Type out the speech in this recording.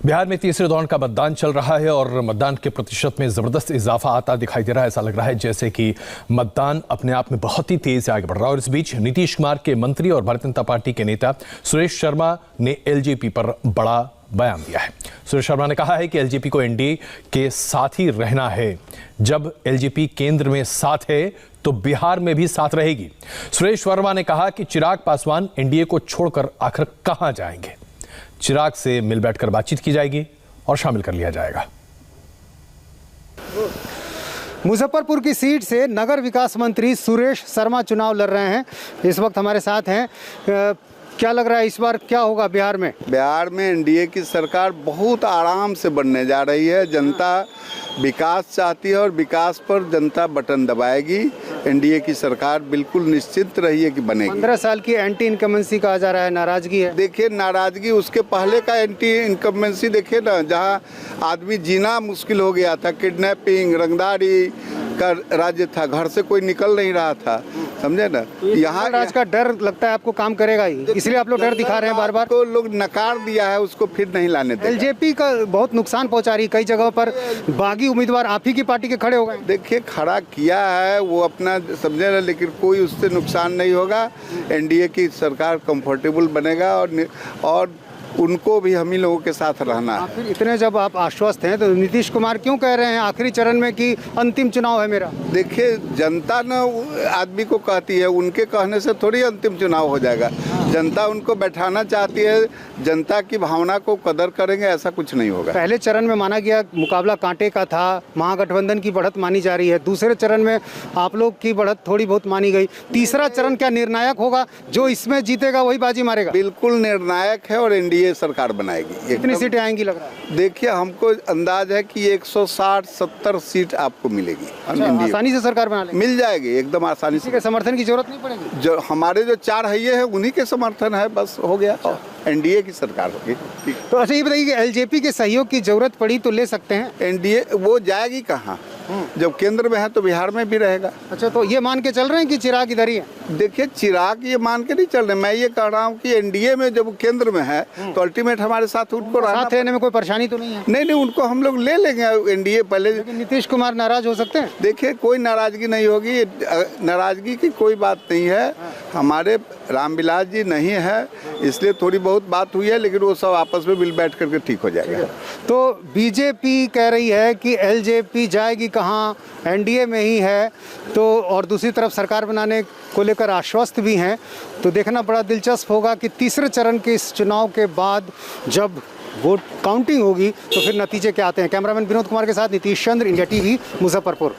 बिहार में तीसरे दौर का मतदान चल रहा है और मतदान के प्रतिशत में जबरदस्त इजाफा आता दिखाई दे रहा है। ऐसा लग रहा है जैसे कि मतदान अपने आप में बहुत ही तेज से आगे बढ़ रहा है। और इस बीच नीतीश कुमार के मंत्री और भारतीय जनता पार्टी के नेता सुरेश शर्मा ने एलजेपी पर बड़ा बयान दिया है। सुरेश शर्मा ने कहा है कि एलजेपी को एनडीए के साथ ही रहना है। जब एलजेपी केंद्र में साथ है तो बिहार में भी साथ रहेगी। सुरेश शर्मा ने कहा कि चिराग पासवान एनडीए को छोड़कर आखिर कहां जाएंगे। चिराग से मिल बैठकर बातचीत की जाएगी और शामिल कर लिया जाएगा। मुजफ्फरपुर की सीट से नगर विकास मंत्री सुरेश शर्मा चुनाव लड़ रहे हैं। इस वक्त हमारे साथ हैं। क्या लग रहा है इस बार क्या होगा बिहार में? बिहार में एनडीए की सरकार बहुत आराम से बनने जा रही है। जनता विकास चाहती है और विकास पर जनता बटन दबाएगी। एनडीए की सरकार बिल्कुल निश्चिंत रही है कि बनेगी। 15 साल की एंटी इनकम्बेंसी कहा जा रहा है, नाराजगी है। देखिए, नाराजगी उसके पहले का एंटी इनकम्बेंसी देखिए ना, जहां आदमी जीना मुश्किल हो गया था, किडनैपिंग, रंगदारी का राज्य था, घर से कोई निकल नहीं रहा था, समझे ना। यहाँ राज का डर लगता है आपको काम करेगा ही, इसलिए आप लोग डर दिखा रहे हैं बार बार। तो लोग नकार दिया है, उसको फिर नहीं लाने देगा। एलजेपी का बहुत नुकसान पहुंचा रही है, कई जगहों पर बागी उम्मीदवार आप ही की पार्टी के खड़े हो गए। देखिए, खड़ा किया है वो अपना, समझे ना, लेकिन कोई उससे नुकसान नहीं होगा। एनडीए की सरकार कंफर्टेबल बनेगा और उनको भी हम ही लोगों के साथ रहना है। फिर इतने जब आप आश्वस्त हैं तो नीतीश कुमार क्यों कह रहे हैं आखिरी चरण में कि अंतिम चुनाव है मेरा? देखिए, जनता न आदमी को कहती है, उनके कहने से थोड़ी अंतिम चुनाव हो जाएगा। जनता उनको बैठाना चाहती है, जनता की भावना को कदर करेंगे, ऐसा कुछ नहीं होगा। पहले चरण में माना गया मुकाबला कांटे का था, महागठबंधन की बढ़त मानी जा रही है। दूसरे चरण में आप लोग की बढ़त थोड़ी बहुत मानी गई। तीसरा चरण क्या निर्णायक होगा? जो इसमें जीतेगा वही बाजी मारेगा? बिल्कुल निर्णायक है और एनडीए सरकार बनाएगी। कितनी सीटें आएंगी लग रहा है? देखिए, हमको अंदाज है कि 160-70 सीट आपको मिलेगी। आसानी से सरकार बना लेगी? मिल जाएगी एकदम आसानी से। समर्थन की जरूरत नहीं पड़ेगी। जो हमारे जो 4 हइये हैं उन्हीं के समर्थन है, बस हो गया। एनडीए की सरकार होगी। तो अच्छा ये बताइए कि एलजेपी के सहयोग की जरूरत पड़ी तो ले सकते हैं? एनडीए वो जाएगी कहाँ? जब केंद्र में है तो बिहार में भी रहेगा। अच्छा, तो ये मान के चल रहे हैं कि चिराग इधर ही है? देखिए, चिराग ये मान के नहीं चल रहे। मैं ये कह रहा हूँ कि एनडीए में जब केंद्र में है तो अल्टीमेट हमारे साथ उनको रहने में कोई परेशानी तो नहीं है? नहीं, उनको हम लोग ले लेंगे एनडीए पहले। नीतीश कुमार नाराज हो सकते हैं? देखिए, कोई नाराजगी नहीं होगी, नाराजगी की कोई बात नहीं है। हमारे रामविलास जी नहीं है, इसलिए थोड़ी बहुत बात हुई है, लेकिन वो सब आपस में मिल बैठ करके ठीक हो जाएगा। तो बीजेपी कह रही है कि एलजेपी जाएगी कहाँ, एनडीए में ही है। तो और दूसरी तरफ सरकार बनाने को लेकर आश्वस्त भी हैं। तो देखना बड़ा दिलचस्प होगा कि तीसरे चरण के इस चुनाव के बाद जब वोट काउंटिंग होगी तो फिर नतीजे क्या आते हैं। कैमरामैन विनोद कुमार के साथ नीतीश चंद्र, इंडिया टीवी, मुजफ्फरपुर।